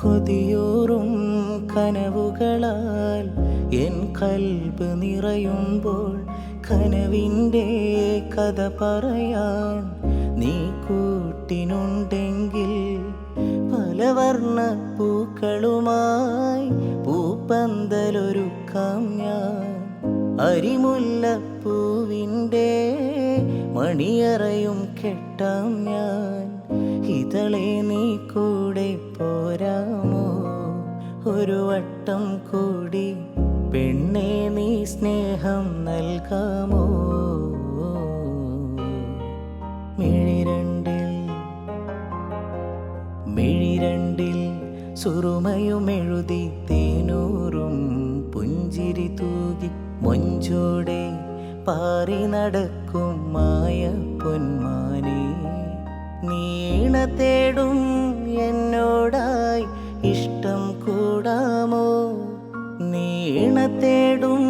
കൊതിയൂറും കനവുകളാൽ N കൽബ് നിറയുമ്പോൾ കനവിൻ്റെ കഥ പറയാൻ നീ കൂട്ടിനുണ്ടെങ്കിൽ പലവർണ്ണ പൂക്കളുമായി പൂപ്പന്തലൊരുക്കാം ഞാൻ. അരിമുല്ലപ്പൂവിൻ്റെ മണിയറയും കെട്ടാം ഞാൻ. ഇതളെ നീ കൂടെ പോരാമോ ഒരു വട്ടം കൂടി? പെണ്ണെ നീ സ്നേഹം നൽകാമോ? മിഴിരണ്ടിൽ സുറുമയുമെഴുതി തേനൂറും പുഞ്ചിരി തൂകി മൊഞ്ചോടെ പാറി നടക്കും മായ പൊന്മാനെ. നീണ തേടും എന്നോടായി ഇഷ്ടം കൂടാമോ? നീണ തേടും